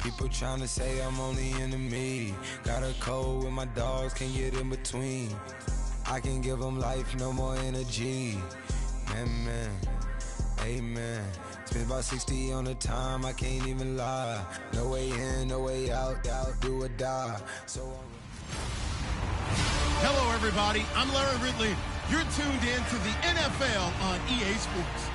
People trying to say I'm only enemy. Got a cold with my dogs, can't get in between. I can give them life, no more energy. Man, amen. Spent about 60 on the time, I can't even lie. No way in, no way out, do or die. Hello, everybody. I'm Larry Ridley. You're tuned in to the NFL on EA Sports.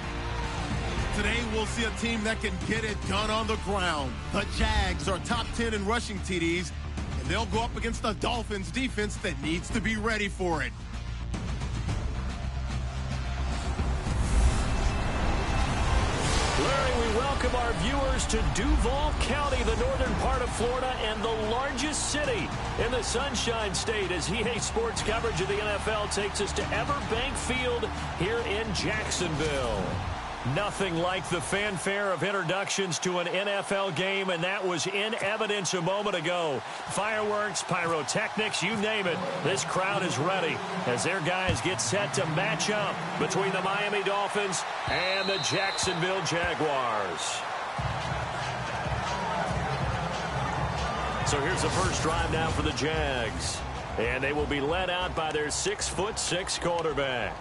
Today, we'll see a team that can get it done on the ground. The Jags are top 10 in rushing TDs, and they'll go up against the Dolphins defense that needs to be ready for it. Larry, we welcome our viewers to Duval County, the northern part of Florida, and the largest city in the Sunshine State, as EA Sports coverage of the NFL takes us to Everbank Field here in Jacksonville. Nothing like the fanfare of introductions to an NFL game, and that was in evidence a moment ago. Fireworks, pyrotechnics, you name it. This crowd is ready as their guys get set to match up between the Miami Dolphins and the Jacksonville Jaguars. So here's the first drive now for the Jags, and they will be led out by their 6'6" quarterback.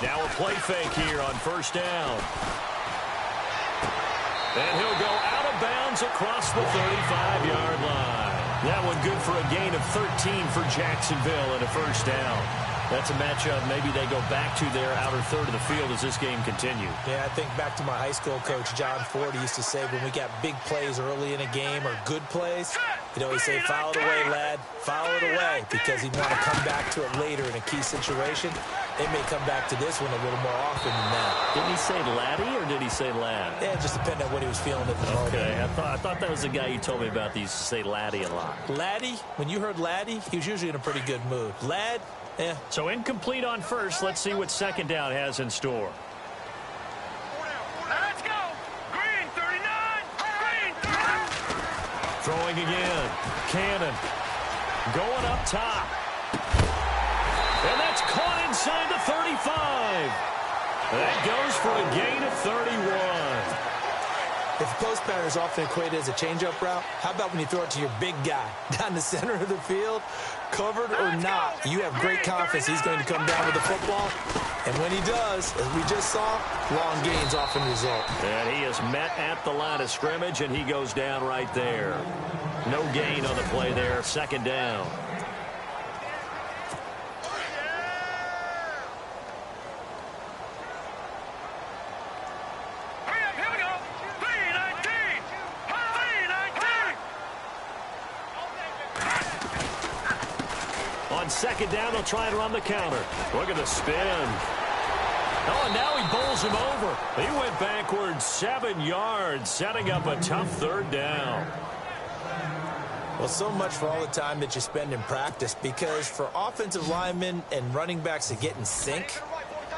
Now a play fake here on first down. And he'll go out of bounds across the 35-yard line. That one good for a gain of 13 for Jacksonville and a first down. That's a matchup maybe they go back to their outer third of the field as this game continues. Yeah, I think back to my high school coach, John Ford. He used to say when we got big plays early in a game or good plays, he'd always say, foul it away, lad, foul it away, because he'd want to come back to it later in a key situation. They may come back to this one a little more often than that. Didn't he say laddie or did he say lad? Yeah, it just depended on what he was feeling at the moment. Okay, I thought that was the guy you told me about. He used to say laddie a lot. Laddie, when you heard laddie, he was usually in a pretty good mood. Lad, yeah. So incomplete on first. Let's see what second down has in store. Let's go. Green 39. Green 39. Throwing again. Cannon. Going up top. And that's caught inside the 35. That goes for a gain of 31. If a post pattern is often equated as a change-up route, how about when you throw it to your big guy down the center of the field, covered or not, you have great confidence he's going to come down with the football. And when he does, as we just saw, long gains often result. And he is met at the line of scrimmage, and he goes down right there. No gain on the play there, second down. On second down, they'll try and run the counter. Look at the spin. Oh, and now he bowls him over. He went backwards 7 yards, setting up a tough third down. Well, so much for all the time that you spend in practice, because for offensive linemen and running backs to get in sync,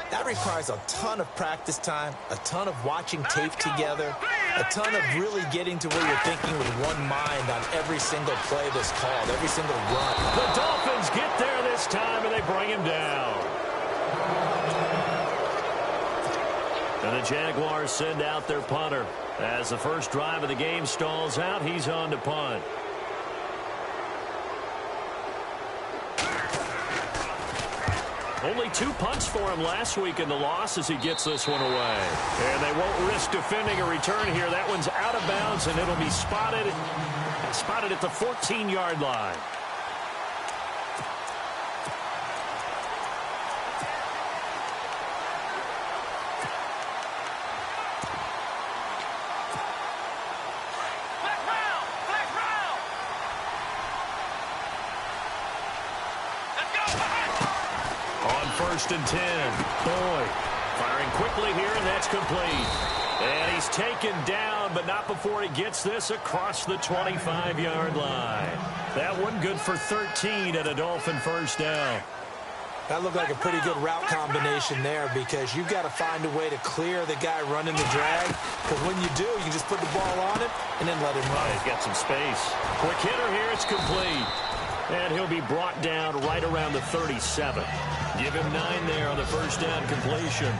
that requires a ton of practice time, a ton of watching tape together, a ton of really getting to where you're thinking with one mind on every single play that's called, every single run. The Dolphins get there this time, and they bring him down. And the Jaguars send out their punter. As the first drive of the game stalls out, he's on to punt. Only 2 punts for him last week in the loss as he gets this one away. And they won't risk defending a return here. That one's out of bounds, and it'll be spotted at the 14-yard line. First and 10. Boyd firing quickly here, and that's complete. And he's taken down, but not before he gets this across the 25-yard line. That one good for 13 at a Dolphin first down. That looked like a pretty good route combination there because you've got to find a way to clear the guy running the drag. Because when you do, you can just put the ball on him and then let him run. He's got some space. Quick hitter here. It's complete. And he'll be brought down right around the 37. Give him 9 there on the first down completion.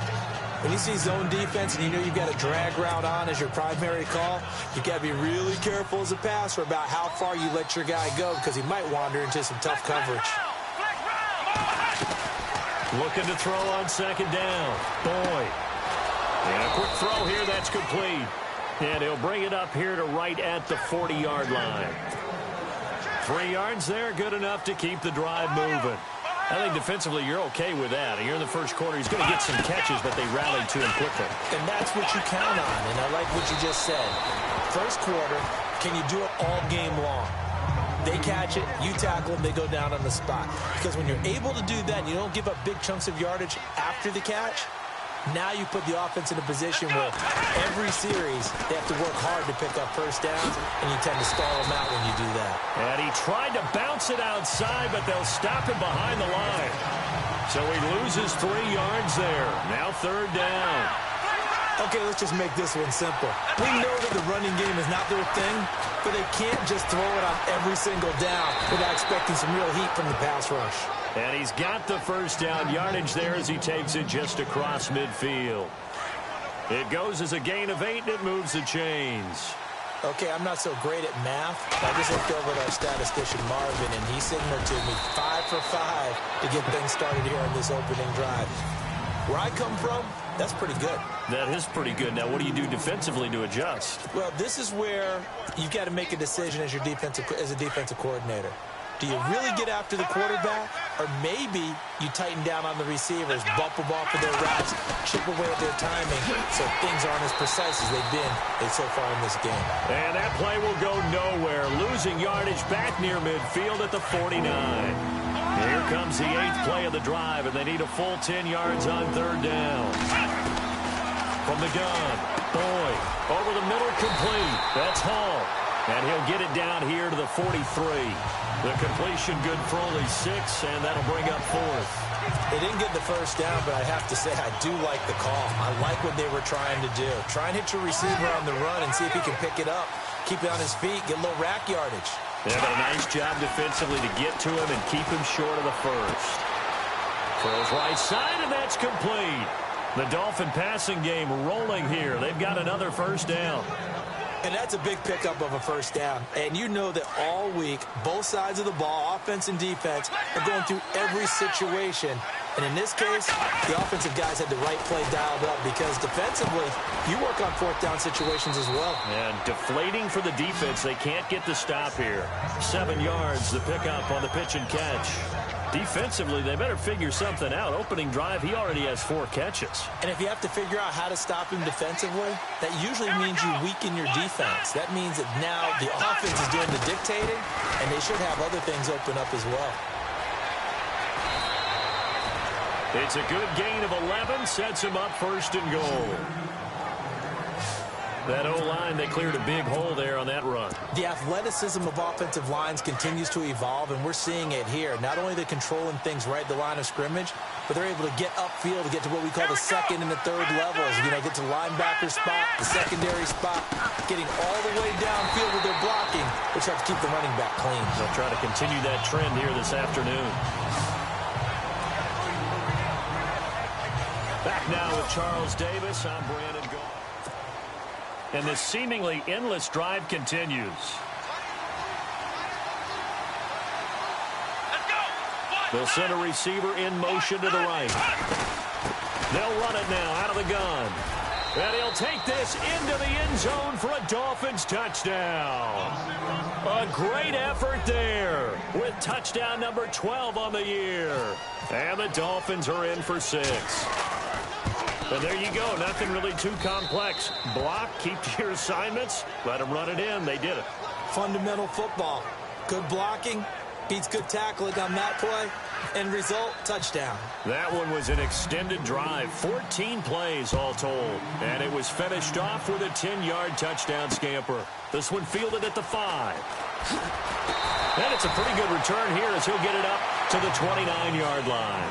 When you see zone defense and you know you've got a drag route on as your primary call, you've got to be really careful as a passer about how far you let your guy go because he might wander into some tough coverage. Looking to throw on second down. Boyd. And a quick throw here. That's complete. And he'll bring it up here to right at the 40-yard line. 3 yards there, good enough to keep the drive moving. I think defensively you're okay with that. Here in the first quarter, he's going to get some catches, but they rallied to him quickly. And that's what you count on, and I like what you just said. First quarter, can you do it all game long? They catch it, you tackle them, they go down on the spot. Because when you're able to do that, you don't give up big chunks of yardage after the catch. Now you put the offense in a position where every series they have to work hard to pick up first downs, and you tend to stall them out when you do that. And he tried to bounce it outside, but they'll stop him behind the line. So he loses 3 yards there. Now third down. Okay, let's just make this one simple. We know that the running game is not their thing, but they can't just throw it on every single down without expecting some real heat from the pass rush. And he's got the first down yardage there as he takes it just across midfield. It goes as a gain of 8, and it moves the chains. Okay, I'm not so great at math. I just looked over at our statistician, Marvin, and he signaled to me 5 for 5 to get things started here on this opening drive. Where I come from, that's pretty good. That is pretty good. Now, what do you do defensively to adjust? Well, this is where you've got to make a decision as a defensive coordinator. Do you really get after the quarterback, or maybe you tighten down on the receivers, bump them off of their routes, chip away at their timing so things aren't as precise as they've been so far in this game. And that play will go nowhere, losing yardage back near midfield at the 49. Here comes the 8th play of the drive, and they need a full 10 yards on third down. From the gun, Boyd, over the middle, complete. That's Hall. And he'll get it down here to the 43. The completion good for only 6, and that'll bring up 4th. They didn't get the first down, but I have to say I do like the call. I like what they were trying to do. Try and hit your receiver on the run and see if he can pick it up. Keep it on his feet, get a little rack yardage. They have a nice job defensively to get to him and keep him short of the first. Throws right side, and that's complete. The Dolphin passing game rolling here. They've got another first down. And that's a big pickup of a first down. And you know that all week, both sides of the ball, offense and defense, are going through every situation. And in this case, the offensive guys had the right play dialed up because defensively, you work on fourth down situations as well. And deflating for the defense. They can't get the stop here. 7 yards, the pickup on the pitch and catch. Defensively, they better figure something out. Opening drive, he already has 4 catches. And if you have to figure out how to stop him defensively, that usually means you weaken your defense. That means that now the offense is doing the dictating, and they should have other things open up as well. It's a good gain of 11, sets him up first and goal. That O-line, they cleared a big hole there on that run. The athleticism of offensive lines continues to evolve, and we're seeing it here. Not only are they controlling things right at the line of scrimmage, but they're able to get upfield to get to what we call the second and the third levels. You know, get to the linebacker spot, the secondary spot, getting all the way downfield with their blocking, which helps keep the running back clean. They'll try to continue that trend here this afternoon. Back now with Charles Davis. I'm Brandon Goff. And this seemingly endless drive continues. They'll send a receiver in motion to the right. They'll run it now out of the gun. And he'll take this into the end zone for a Dolphins touchdown. A great effort there with touchdown number 12 on the year. And the Dolphins are in for 6. And there you go. Nothing really too complex. Block, keep to your assignments, let them run it in. They did it. Fundamental football. Good blocking beats good tackling on that play. End result, touchdown. That one was an extended drive. 14 plays all told. And it was finished off with a 10-yard touchdown scamper. This one fielded at the 5. And it's a pretty good return here as he'll get it up to the 29-yard line.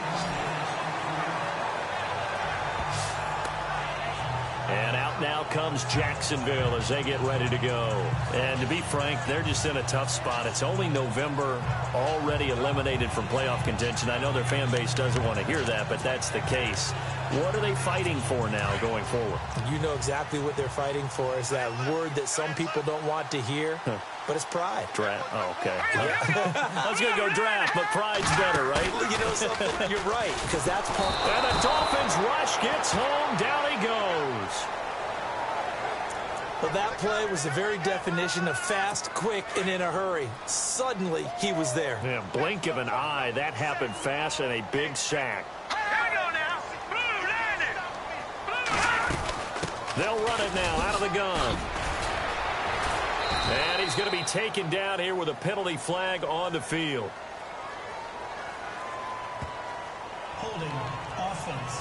And out now comes Jacksonville as they get ready to go. And to be frank, they're just in a tough spot. It's only November, already eliminated from playoff contention. I know their fan base doesn't want to hear that, but that's the case. What are they fighting for now going forward? You know exactly what they're fighting for. Is that word that some people don't want to hear, but it's pride. Draft. Oh, okay. I was going to go draft, but pride's better, right? You know something? You're right, because that's part. And the Dolphins rush gets home. Down he goes. Well, that play was the very definition of fast, quick, and in a hurry. Suddenly, he was there. Yeah, blink of an eye. That happened fast and a big sack. They'll run it now out of the gun. And he's going to be taken down here with a penalty flag on the field. Holding offense.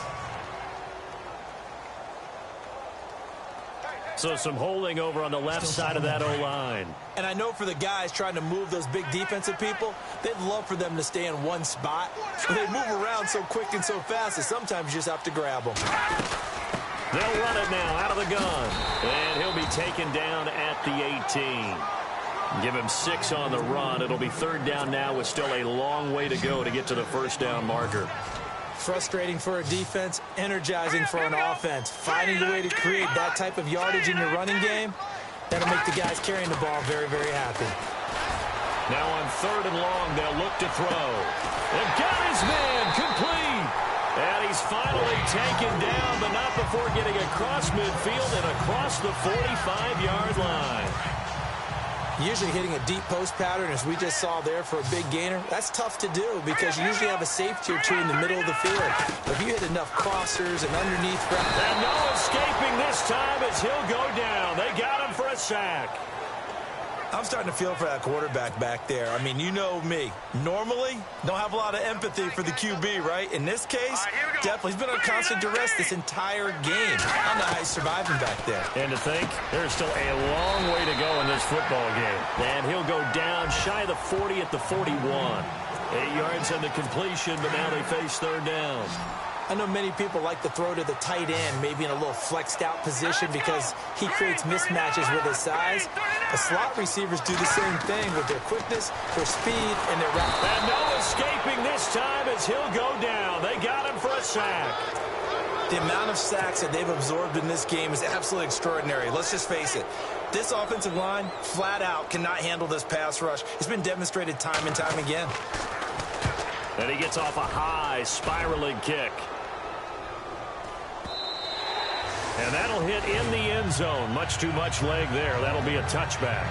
So some holding over on the left side of that O-line. And I know for the guys trying to move those big defensive people, they'd love for them to stay in one spot. But they move around so quick and so fast that sometimes you just have to grab them. They'll run it now out of the gun. And he'll be taken down at the 18. Give him 6 on the run. It'll be 3rd down now with still a long way to go to get to the 1st down marker. Frustrating for a defense, energizing for an offense. Finding a way to create that type of yardage in your running game, that'll make the guys carrying the ball very, very happy. Now on 3rd and long, they'll look to throw. They've got his man complete. And he's finally taken down, but not before getting across midfield and across the 45-yard line. Usually hitting a deep post pattern, as we just saw there for a big gainer, that's tough to do because you usually have a safety or two in the middle of the field. But if you hit enough crossers and underneath... And no escaping this time as he'll go down. They got him for a sack. I'm starting to feel for that quarterback back there. I mean, you know me. Normally, don't have a lot of empathy for the QB, right? In this case, definitely. He's been on constant duress this entire game. I don't know how he's surviving back there. And to think, there's still a long way to go in this football game. And he'll go down shy of the 40 at the 41. 8 yards on the completion, but now they face 3rd down. I know many people like to throw to the tight end, maybe in a little flexed out position because he creates mismatches with his size. The slot receivers do the same thing with their quickness, their speed, and their rapid. And no escaping this time as he'll go down. They got him for a sack. The amount of sacks that they've absorbed in this game is absolutely extraordinary. Let's just face it. This offensive line, flat out, cannot handle this pass rush. It's been demonstrated time and time again. And he gets off a high spiraling kick. And that'll hit in the end zone. Much too much leg there. That'll be a touchback.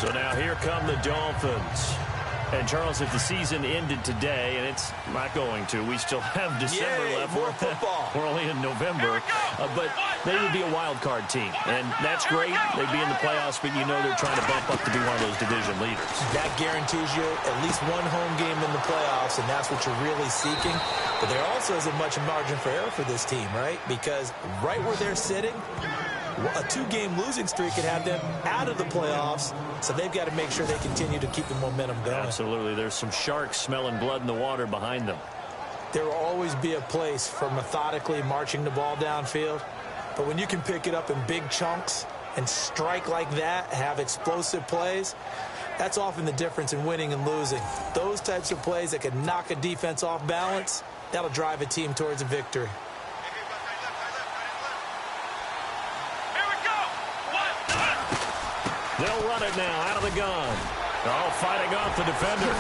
So now here come the Dolphins. And, Charles, if the season ended today, and it's not going to, we still have December left. More football. We're only in November. But they would be a wild card team. And that's great. They'd be in the playoffs, but you know they're trying to bump up to be one of those division leaders. That guarantees you at least one home game in the playoffs, and that's what you're really seeking. But there also isn't much margin for error for this team, right? Because right where they're sitting, a 2-game losing streak could have them out of the playoffs, so they've got to make sure they continue to keep the momentum going. Absolutely. There's some sharks smelling blood in the water behind them. There will always be a place for methodically marching the ball downfield, but when you can pick it up in big chunks and strike like that, have explosive plays, that's often the difference in winning and losing. Those types of plays that can knock a defense off balance, that'll drive a team towards a victory. They'll run it now out of the gun. Oh, fighting off the defender.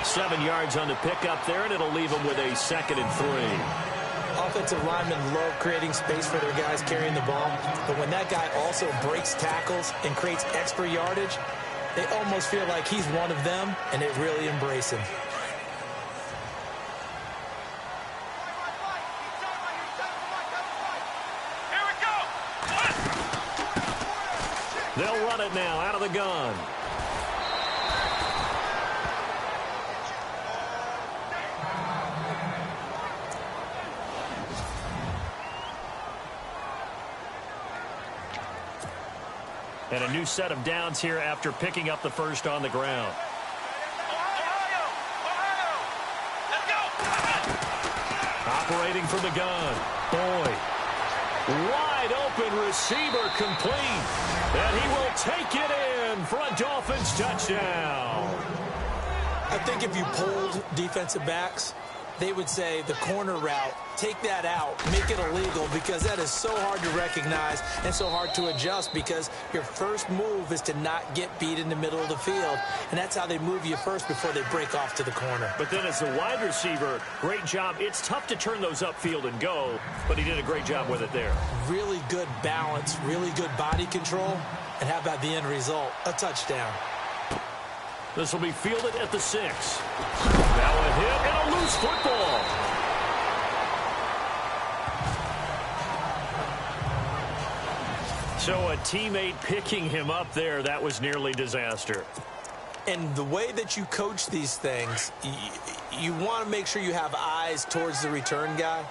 7 yards on the pickup there, and it'll leave them with a 2nd and 3. Offensive linemen love creating space for their guys carrying the ball, but when that guy also breaks tackles and creates extra yardage, they almost feel like he's one of them, and they really embrace him. They'll run it now out of the gun. And a new set of downs here after picking up the first on the ground. Operating from the gun. Boyd. Wide open receiver complete. And he will take it in for a Dolphins touchdown. I think if you polled defensive backs, they would say the corner route, take that out, make it illegal, because that is so hard to recognize and so hard to adjust, because your first move is to not get beat in the middle of the field, and that's how they move you first before they break off to the corner. But then as a wide receiver, great job. It's tough to turn those upfield and go, but he did a great job with it there. Really good balance, really good body control, and how about the end result? A touchdown. This will be fielded at the 6. Now a hit and a loose football. So a teammate picking him up there, that was nearly disaster. And the way that you coach these things, you want to make sure you have eyes towards the return guy,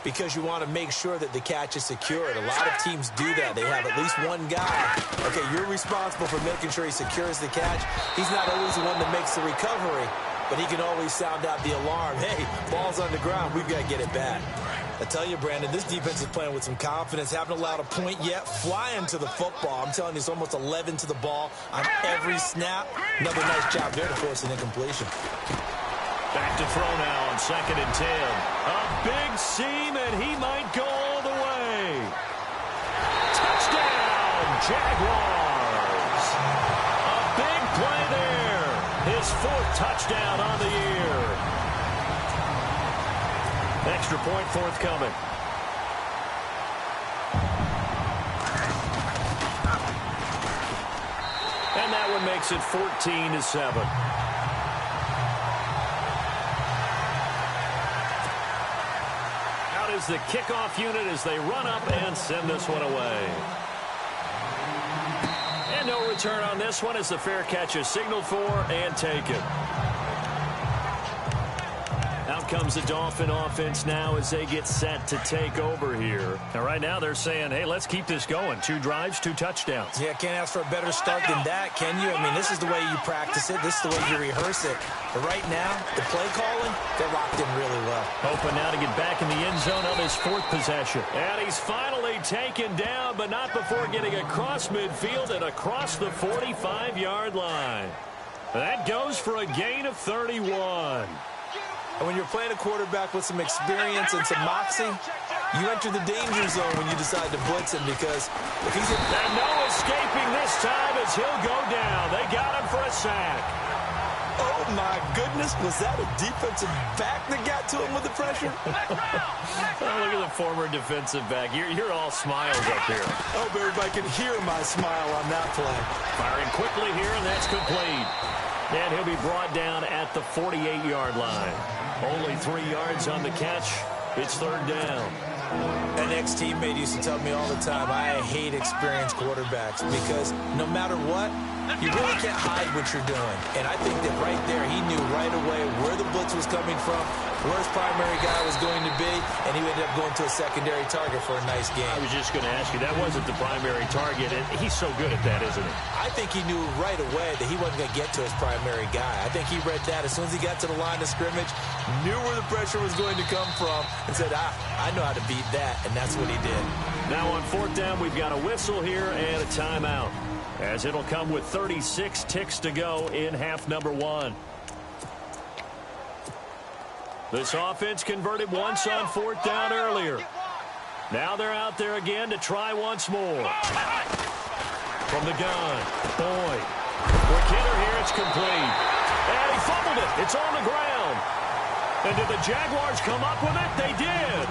because you want to make sure that the catch is secured. A lot of teams do that. They have at least one guy. Okay, you're responsible for making sure he secures the catch. He's not always the one that makes the recovery, but he can always sound out the alarm. Hey, ball's on the ground. We've got to get it back. I tell you, Brandon, this defense is playing with some confidence. Haven't allowed a point yet. Flying to the football. I'm telling you, it's almost 11 to the ball on every snap. Another nice job there to force an incompletion. Back to throw now on 2nd and 10. A big seam, and he might go all the way. Touchdown, Jaguars. A big play there. His 4th touchdown on the year. Extra point forthcoming. And that one makes it 14-7. Is the kickoff unit as they run up and send this one away. And no return on this one as the fair catch is signaled for and taken. Out comes the Dolphin offense now as they get set to take over here. And right now they're saying, hey, let's keep this going. 2 drives, 2 touchdowns. Yeah, can't ask for a better start than that, can you? I mean, this is the way you practice it. This is the way you rehearse it. But right now, the play calling, they're locked in really well. Open now to get back in the end zone on his 4th possession. And he's finally taken down, but not before getting across midfield and across the 45-yard line. That goes for a gain of 31. And when you're playing a quarterback with some experience and some moxie, you enter the danger zone when you decide to blitz him, because if he's and no escaping this time as he'll go down. They got him for a sack. Oh, my goodness. Was that a defensive back that got to him with the pressure? Oh, look at the former defensive back. You're all smiles up here. I hope everybody can hear my smile on that play. Firing quickly here, and that's complete. And he'll be brought down at the 48-yard line. Only 3 yards on the catch. It's 3rd down. An ex-teammate used to tell me all the time, I hate experienced quarterbacks, because no matter what, you really can't hide what you're doing. And I think that right there, he knew right away where the blitz was coming from, where his primary guy was going to be, and he ended up going to a secondary target for a nice game. I was just going to ask you, that wasn't the primary target, and he's so good at that, isn't he? I think he knew right away that he wasn't going to get to his primary guy. I think he read that as soon as he got to the line of scrimmage, knew where the pressure was going to come from, and said, I know how to beat that, and that's what he did. Now on 4th down, we've got a whistle here and a timeout, as it'll come with 36 ticks to go in half number 1. This offense converted once on 4th down earlier. Now they're out there again to try once more. From the gun, Boyd. Quick hitter here, it's complete. And he fumbled it. It's on the ground. And did the Jaguars come up with it? They did.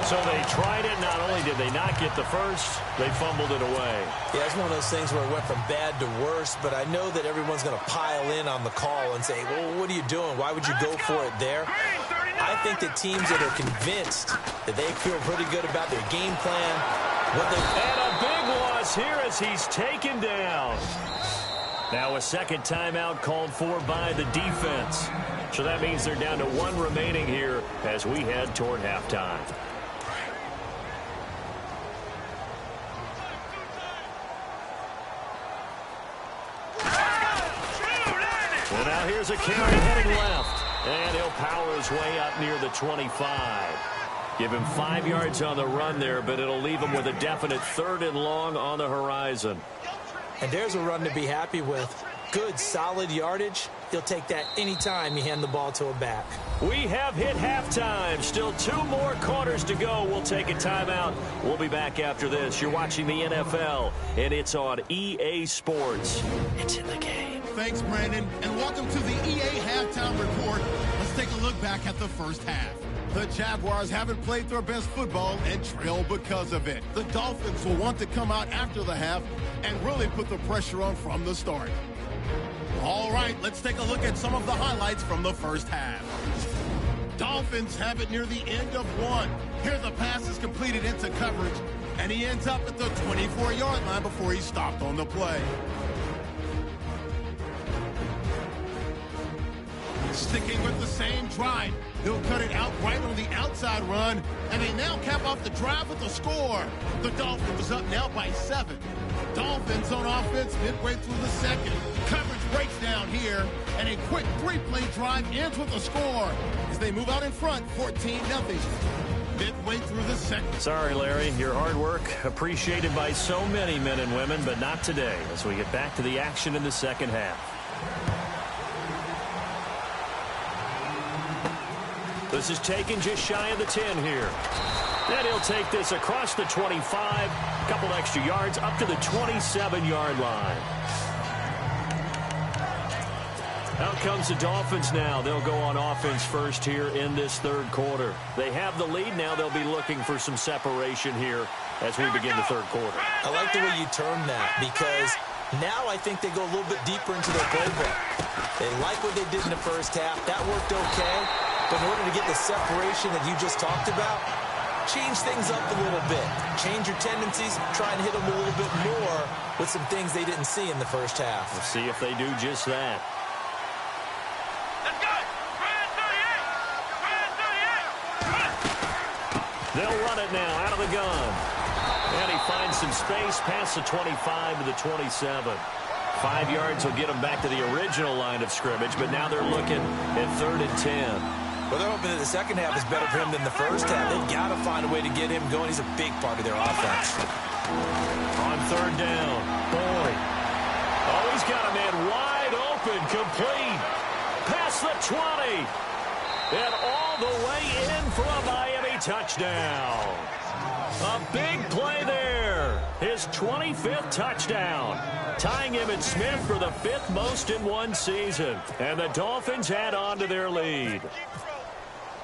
So they tried it. Not only did they not get the first, they fumbled it away. Yeah, it's one of those things where it went from bad to worse, but I know that everyone's going to pile in on the call and say, well, what are you doing? Why would you go for it there? I think that teams that are convinced that they feel pretty good about their game plan, and a big loss here as he's taken down. Now a second timeout called for by the defense. So that means they're down to 1 remaining here as we head toward halftime. And now here's a carry heading left. And he'll power his way up near the 25. Give him 5 yards on the run there, but it'll leave him with a definite 3rd and long on the horizon. And there's a run to be happy with. Good, solid yardage. He'll take that anytime you hand the ball to a back. We have hit halftime. Still 2 more quarters to go. We'll take a timeout. We'll be back after this. You're watching the NFL, and it's on EA Sports. It's in the game. Thanks, Brandon, and welcome to the EA Halftime Report. Let's take a look back at the first half. The Jaguars haven't played their best football and trail because of it. The Dolphins will want to come out after the half and really put the pressure on from the start. All right, let's take a look at some of the highlights from the first half. Dolphins have it near the end of 1. Here the pass is completed into coverage, and he ends up at the 24-yard line before he stopped on the play. Sticking with the same drive, he'll cut it out right on the outside run, and they now cap off the drive with a score. The Dolphins up now by 7. Dolphins on offense midway through the second. Coverage breaks down here, and a quick 3-play drive ends with a score as they move out in front 14-0. Midway through the second. Sorry, Larry. Your hard work appreciated by so many men and women, but not today as we get back to the action in the second half. This is taken just shy of the 10 here. And he'll take this across the 25, a couple extra yards up to the 27-yard line. Out comes the Dolphins now. They'll go on offense first here in this third quarter. They have the lead now. They'll be looking for some separation here as we begin the third quarter. I like the way you term that because now I think they go a little bit deeper into their playbook. They like what they did in the first half. That worked okay. But in order to get the separation that you just talked about, change things up a little bit. Change your tendencies, try and hit them a little bit more with some things they didn't see in the first half. We'll see if they do just that. Let's go! They'll run it now out of the gun. And he finds some space past the 25 to the 27. 5 yards will get them back to the original line of scrimmage, but now they're looking at 3rd and 10. Well, they're hoping that the second half is better for him than the first half. They've got to find a way to get him going. He's a big part of their offense. On 3rd down, Boyd. Oh, he's got a man wide open, complete. Past the 20. And all the way in for a Miami touchdown. A big play there. His 25th touchdown. Tying him and Smith for the 5th most in one season. And the Dolphins add on to their lead.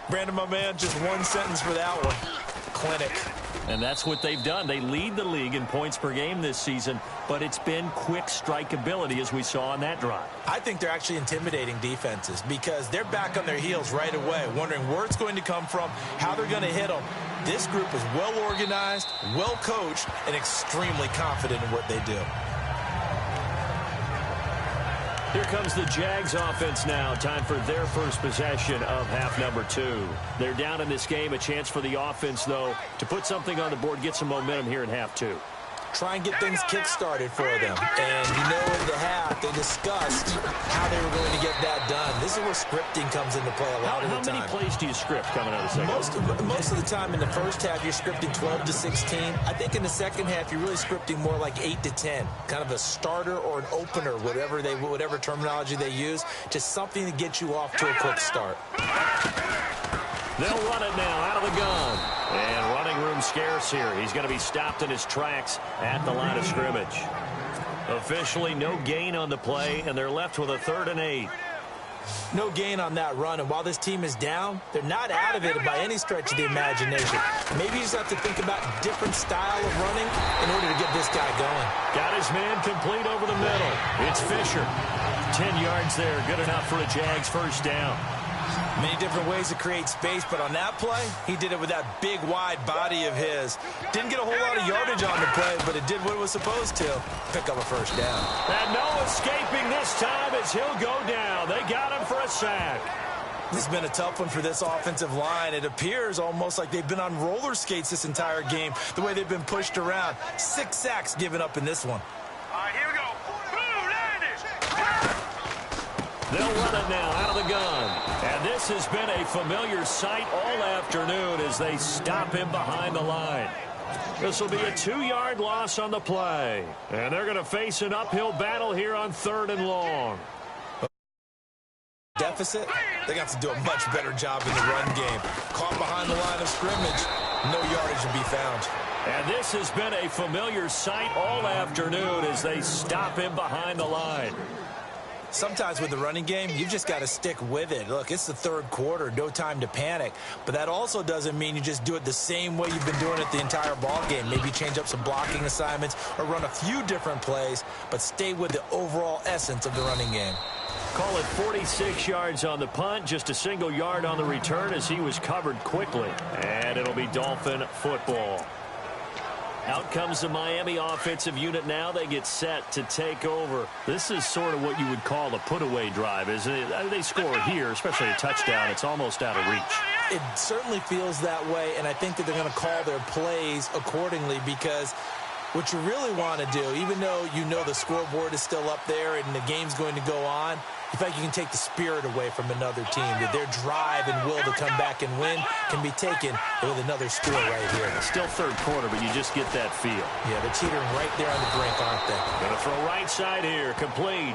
Brandon, my man, just one sentence for that one. Clinic. And that's what they've done. They lead the league in points per game this season, but it's been quick strikeability as we saw on that drive. I think they're actually intimidating defenses because they're back on their heels right away, wondering where it's going to come from, how they're going to hit them. This group is well organized, well coached, and extremely confident in what they do. Here comes the Jags offense now. Time for their first possession of half number 2. They're down in this game. A chance for the offense, though, to put something on the board, get some momentum here in half 2. Try and get things kick-started for them. And you know in the half, they discussed how they were going to get that done. This is where scripting comes into play a lot of the time. How many plays do you script coming out of the second half? Most of the time in the first half, you're scripting 12 to 16. I think in the second half, you're really scripting more like 8 to 10. Kind of a starter or an opener, whatever terminology they use. Just something to get you off to a quick start. They'll run it now out of the gun. And running room scarce here. He's going to be stopped in his tracks at the line of scrimmage. Officially no gain on the play, and they're left with a 3rd and 8. No gain on that run, and while this team is down, they're not out of it by any stretch of the imagination. Maybe you just have to think about a different style of running in order to get this guy going. Got his man complete over the middle. It's Fisher. 10 yards there, good enough for a Jags first down. Many different ways to create space, but on that play, he did it with that big, wide body of his. Didn't get a whole lot of yardage on the play, but it did what it was supposed to. Pick up a first down. And no escaping this time as he'll go down. They got him for a sack. This has been a tough one for this offensive line. It appears almost like they've been on roller skates this entire game, the way they've been pushed around. 6 sacks given up in this one. All right, here we go. Boom, land it. They'll run it now out of the gun. And this has been a familiar sight all afternoon as they stop him behind the line. This will be a 2-yard loss on the play. And they're going to face an uphill battle here on 3rd and long. Deficit, they got to do a much better job in the run game. Caught behind the line of scrimmage, no yardage to be found. And this has been a familiar sight all afternoon as they stop him behind the line. Sometimes with the running game, you've just got to stick with it. Look, it's the 3rd quarter, no time to panic. But that also doesn't mean you just do it the same way you've been doing it the entire ball game. Maybe change up some blocking assignments or run a few different plays, but stay with the overall essence of the running game. Call it 46 yards on the punt, just a single yard on the return as he was covered quickly. And it'll be Dolphin football. Out comes the Miami offensive unit now. They get set to take over. This is sort of what you would call a put-away drive, isn't it? They score here, especially a touchdown. It's almost out of reach. It certainly feels that way, and I think that they're going to call their plays accordingly because what you really want to do, even though you know the scoreboard is still up there and the game's going to go on, you feel like you can take the spirit away from another team, that their drive and will to come back and win can be taken with another score right here. Still 3rd quarter, but you just get that feel. Yeah, they're teetering right there on the brink, aren't they? Going to throw right side here, complete.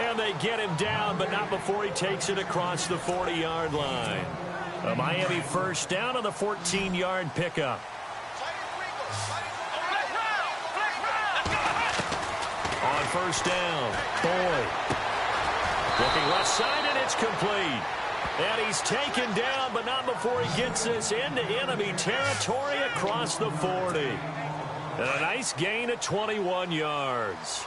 And they get him down, but not before he takes it across the 40-yard line. A Miami first down on the 14-yard pickup. On first down, Boyd. Looking left side, and it's complete. And he's taken down, but not before he gets this into enemy territory across the 40. And a nice gain of 21 yards.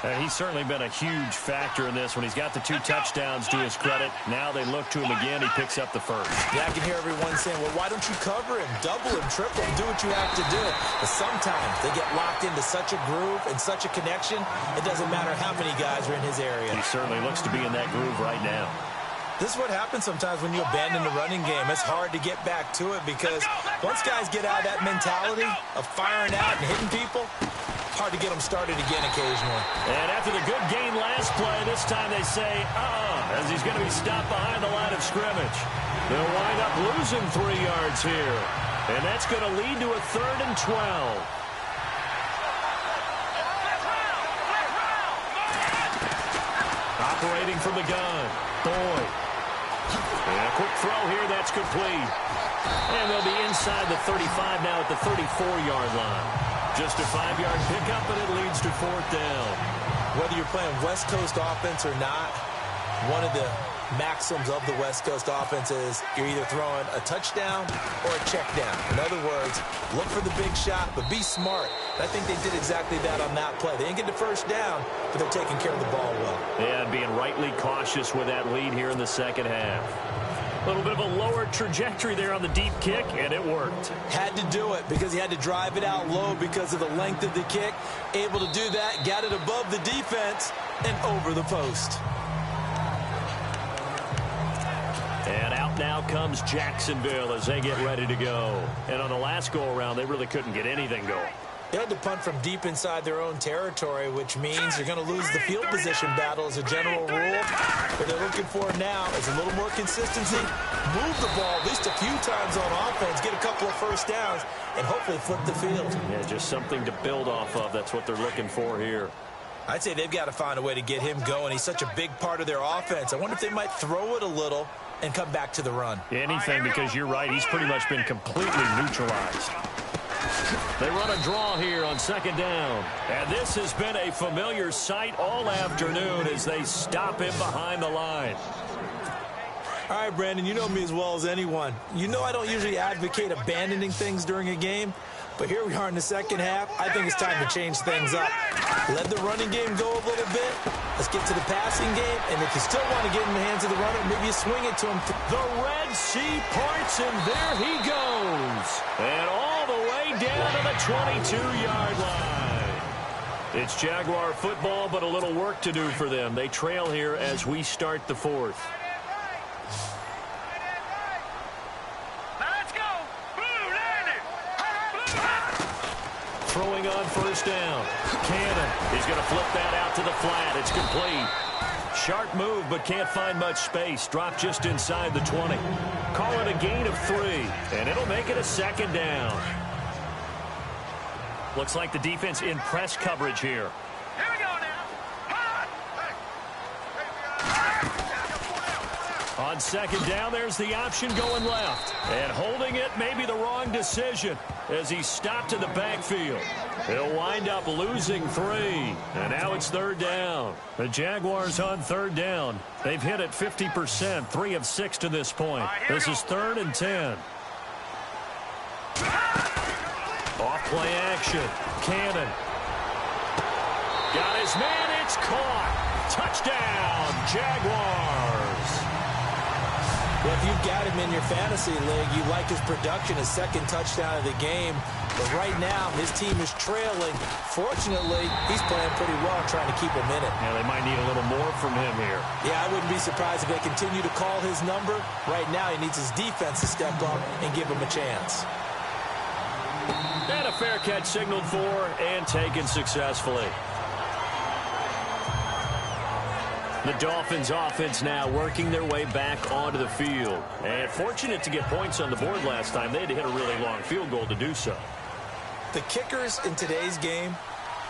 And he's certainly been a huge factor in this when he's got the 2 touchdowns to his credit. Now they look to him again. He picks up the first. Yeah, I can hear everyone saying, well, why don't you cover him, double him, triple him, do what you have to do. But sometimes they get locked into such a groove and such a connection, it doesn't matter how many guys are in his area. He certainly looks to be in that groove right now. This is what happens sometimes when you abandon the running game. It's hard to get back to it because once guys get out of that mentality of firing out and hitting people, hard to get them started again occasionally. And after the good game last play, this time they say, as he's going to be stopped behind the line of scrimmage. They'll wind up losing 3 yards here. And that's going to lead to a 3rd and 12. Operating from the gun, Boyd. And a quick throw here, that's complete. And they'll be inside the 35 now at the 34-yard line. Just a 5-yard pickup, and it leads to 4th down. Whether you're playing West Coast offense or not, one of the maxims of the West Coast offense is you're either throwing a touchdown or a check down. In other words, look for the big shot, but be smart. And I think they did exactly that on that play. They didn't get the first down, but they're taking care of the ball well. And being rightly cautious with that lead here in the second half. A little bit of a lower trajectory there on the deep kick, and it worked. Had to do it because he had to drive it out low because of the length of the kick. Able to do that, got it above the defense and over the post. And out now comes Jacksonville as they get ready to go. And on the last go-around, they really couldn't get anything going. They had to punt from deep inside their own territory, which means you're going to lose the field position battle as a general rule. What they're looking for now is a little more consistency, move the ball at least a few times on offense, get a couple of first downs, and hopefully flip the field. Yeah, just something to build off of. That's what they're looking for here. I'd say they've got to find a way to get him going. He's such a big part of their offense. I wonder if they might throw it a little and come back to the run. Anything, because you're right. He's pretty much been completely neutralized. They run a draw here on 2nd down. And this has been a familiar sight all afternoon as they stop him behind the line. All right, Brandon, you know me as well as anyone. You know I don't usually advocate abandoning things during a game, but here we are in the second half. I think it's time to change things up. Let the running game go a little bit. Let's get to the passing game, and if you still want to get in the hands of the runner, maybe you swing it to him. The Red Sea parts, and there he goes. And all the way down to the 22-yard line. It's Jaguar football, but a little work to do for them. They trail here as we start the 4th. Throwing on first down. Cannon. He's going to flip that out to the flat. It's complete. Sharp move, but can't find much space. Dropped just inside the 20. Call it a gain of 3, and it'll make it a 2nd down. Looks like the defense in press coverage here. Here we go now. On 2nd down, there's the option going left. And holding it may be the wrong decision as he stopped in the backfield. He'll wind up losing 3. And now it's 3rd down. The Jaguars on 3rd down. They've hit it 50%, 3 of 6 to this point. This is 3rd and 10. Off play action. Cannon. Got his man. It's caught. Touchdown, Jaguars. Well, if you've got him in your fantasy league, you like his production, his 2nd touchdown of the game. But right now, his team is trailing. Fortunately, he's playing pretty well, trying to keep him in it. Yeah, they might need a little more from him here. Yeah, I wouldn't be surprised if they continue to call his number. Right now, he needs his defense to step up and give him a chance. And a fair catch signaled for and taken successfully. The Dolphins offense now working their way back onto the field. And fortunate to get points on the board last time. They had to hit a really long field goal to do so. The kickers in today's game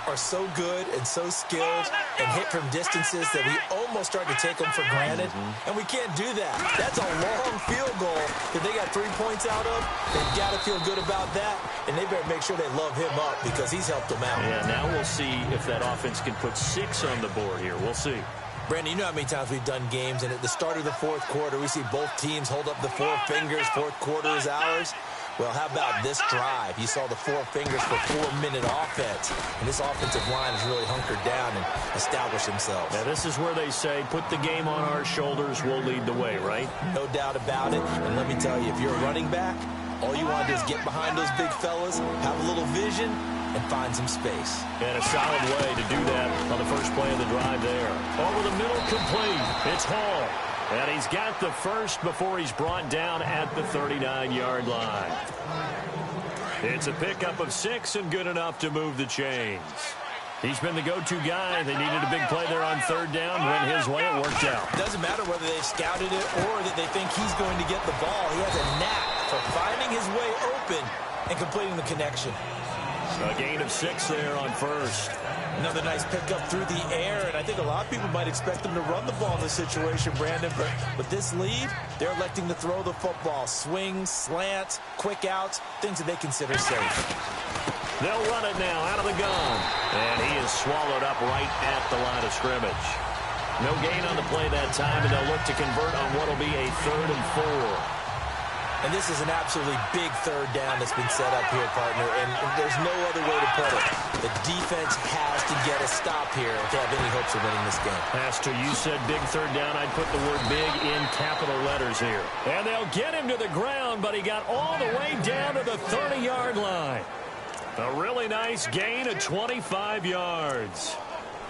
are so good and so skilled and hit from distances that we almost start to take them for granted. And we can't do that. That's a long field goal that they got 3 points out of. They've got to feel good about that, and they better make sure they love him up because he's helped them out. Yeah, now we'll see if that offense can put 6 on the board here. We'll see. Brandon, you know how many times we've done games, and at the start of the 4th quarter, we see both teams hold up the 4 fingers, 4th quarter is ours. Well, how about this drive? You saw the 4 fingers for 4-minute offense, and this offensive line has really hunkered down and established themselves. Now, this is where they say, put the game on our shoulders, we'll lead the way, right? No doubt about it, and let me tell you, if you're a running back, all you want to do is get behind those big fellas, have a little vision, and find some space. And a solid way to do that on the first play of the drive there. Over the middle, complete. It's Hall. And he's got the first before he's brought down at the 39-yard line. It's a pickup of 6 and good enough to move the chains. He's been the go-to guy. They needed a big play there on 3rd down. Went his way. It worked out. It doesn't matter whether they've scouted it or that they think he's going to get the ball. He has a knack for finding his way open and completing the connection. A gain of 6 there on 1st. Another nice pickup through the air, and I think a lot of people might expect them to run the ball in this situation, Brandon, but with this lead, they're electing to throw the football. Swings, slants, quick outs, things that they consider safe. They'll run it now out of the gun, and he is swallowed up right at the line of scrimmage. No gain on the play that time, and they'll look to convert on what will be a 3rd and 4. And this is an absolutely big 3rd down that's been set up here, partner, and there's no other way to put it. The defense has to get a stop here if they have any hopes of winning this game. Pastor, you said big 3rd down. I'd put the word big in capital letters here. And they'll get him to the ground, but he got all the way down to the 30-yard line. A really nice gain of 25 yards.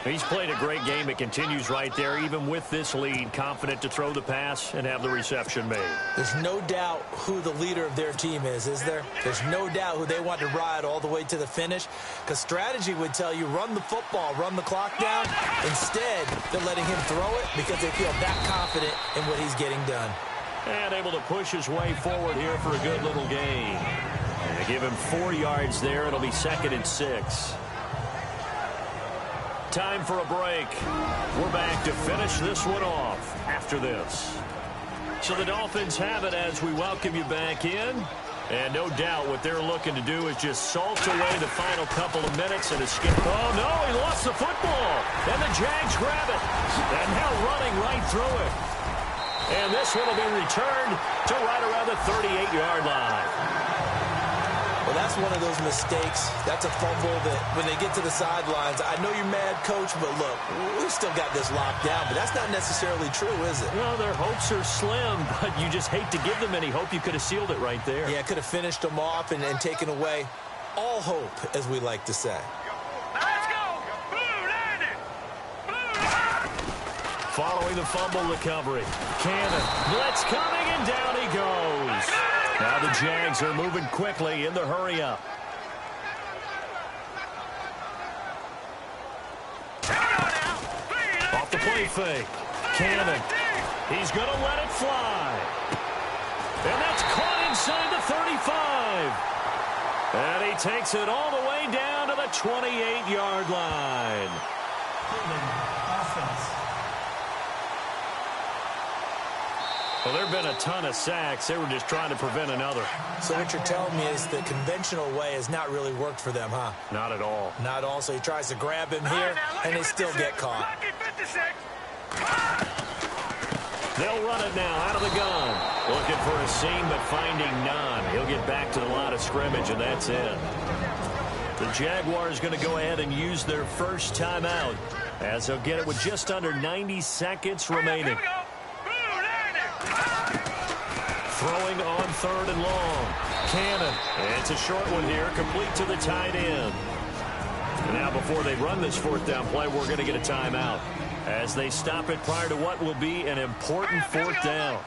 He's played a great game. It continues right there, even with this lead, confident to throw the pass and have the reception made. There's no doubt who the leader of their team is there? There's no doubt who they want to ride all the way to the finish, because strategy would tell you run the football, run the clock down. Instead, they're letting him throw it because they feel that confident in what he's getting done. And able to push his way forward here for a good little gain. And they give him 4 yards there. It'll be 2nd and 6. Time for a break. We're back to finish this one off after this. So the Dolphins have it as we welcome you back in. And no doubt what they're looking to do is just salt away the final couple of minutes and escape. Oh, no, he lost the football. And the Jags grab it. And now running right through it. And this one will be returned to right around the 38-yard line. Well, that's one of those mistakes. That's a fumble that when they get to the sidelines, I know you're mad, Coach, but look, we've still got this locked down. But that's not necessarily true, is it? Well, their hopes are slim, but you just hate to give them any hope. You could have sealed it right there. Yeah, could have finished them off and taken away all hope, as we like to say. Let's go! Blue landed! Following the fumble recovery. Cannon. Blitz coming, and down he goes. Now the Jags are moving quickly in the hurry-up. Off the play play fake. Cannon. He's going to let it fly. And that's caught inside the 35. And he takes it all the way down to the 28-yard line. Offense. Well, there have been a ton of sacks. They were just trying to prevent another. So what you're telling me is the conventional way has not really worked for them, huh? Not at all. Not at all. So he tries to grab him here, and they still get caught. They'll run it now out of the gun. Looking for a seam, but finding none. He'll get back to the line of scrimmage, and that's it. The Jaguars going to go ahead and use their first timeout, as they'll get it with just under 90 seconds remaining. Throwing on 3rd and long. Cannon. It's a short one here, complete to the tight end. And now before they run this 4th down play, we're going to get a timeout, as they stop it prior to what will be an important 4th down.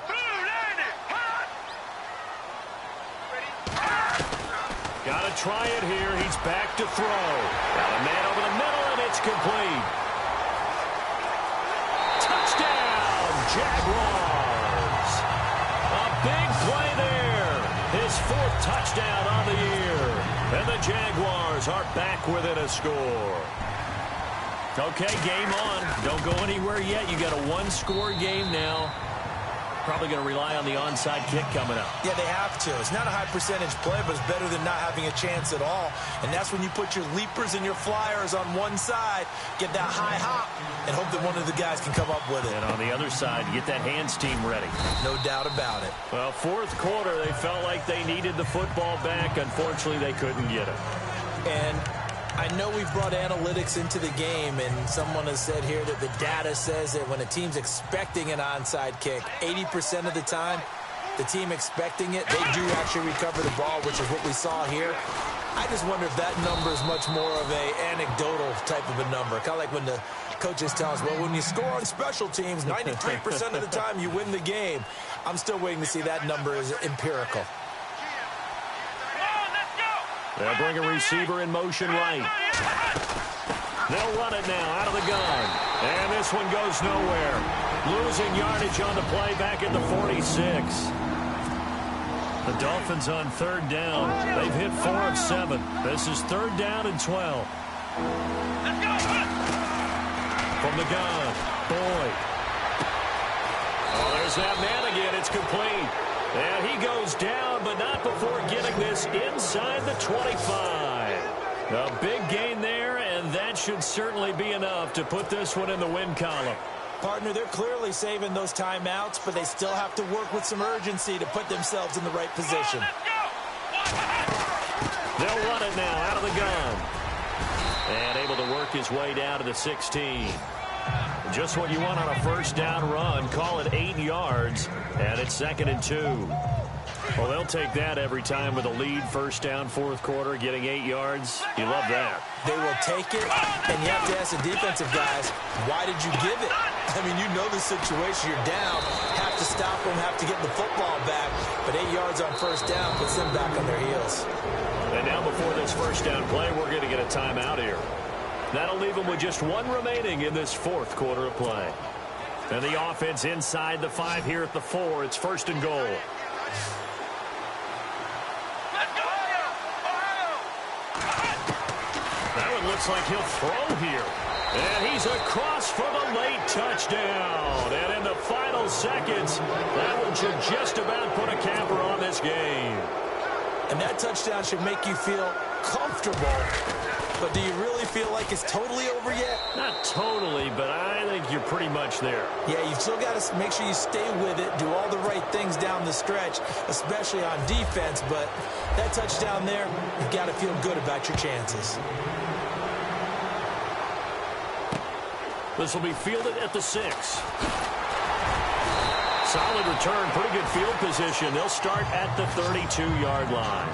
Got to try it here. He's back to throw. Got a man over the middle, and it's complete. Touchdown, Jaguars. A big play there. His 4th touchdown on the year. And the Jaguars are back within a score. Okay, game on. Don't go anywhere yet. You got a 1-score game now. Probably going to rely on the onside kick coming up. Yeah, they have to. It's not a high percentage play, but it's better than not having a chance at all. And that's when you put your leapers and your flyers on one side, get that high hop, and hope that one of the guys can come up with it. And on the other side, get that hands team ready. No doubt about it. Well, 4th quarter, they felt like they needed the football back. Unfortunately, they couldn't get it. And I know we've brought analytics into the game, and someone has said here that the data says that when a team's expecting an onside kick, 80% of the time, the team expecting it, they do actually recover the ball, which is what we saw here. I just wonder if that number is much more of a anecdotal type of a number. Kind of like when the coaches tell us, well, when you score on special teams, 93% of the time you win the game. I'm still waiting to see that number is empirical. They'll bring a receiver in motion right. They'll run it now out of the gun. And this one goes nowhere. Losing yardage on the play back at the 46. The Dolphins on 3rd down. They've hit 4 of 7. This is 3rd down and 12. From the gun, Boyd. Oh, there's that man again. It's complete. And he goes down, but not before getting this inside the 25. A big gain there, and that should certainly be enough to put this one in the win column. Partner, they're clearly saving those timeouts, but they still have to work with some urgency to put themselves in the right position. They'll run it now out of the gun. And able to work his way down to the 16. Just what you want on a 1st down run. Call it 8 yards, and it's 2nd and 2. Well, they'll take that every time with a lead. 1st down, 4th quarter, getting 8 yards. You love that. They will take it, and you have to ask the defensive guys, why did you give it? I mean, you know the situation. You're down, have to stop them, have to get the football back, but 8 yards on 1st down puts them back on their heels. And now before this 1st down play, we're going to get a timeout here. That'll leave them with just 1 remaining in this 4th quarter of play. And the offense inside the 5 here at the 4. It's 1st and goal. That one looks like he'll throw here. And he's across for the late touchdown. And in the final seconds, that one should just about put a capper on this game. And that touchdown should make you feel comfortable. But do you really feel like it's totally over yet? Not totally, but I think you're pretty much there. Yeah, you've still got to make sure you stay with it, do all the right things down the stretch, especially on defense. But that touchdown there, you've got to feel good about your chances. This will be fielded at the 6. Solid return, pretty good field position. They'll start at the 32-yard line.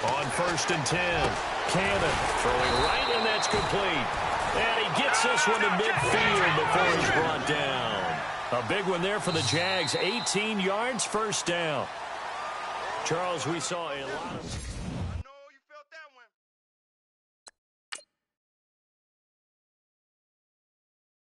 On 1st and 10, Cannon throwing right, and that's complete. And he gets this one to midfield before he's brought down. A big one there for the Jags. 18 yards, first down. Charles, we saw a lot of...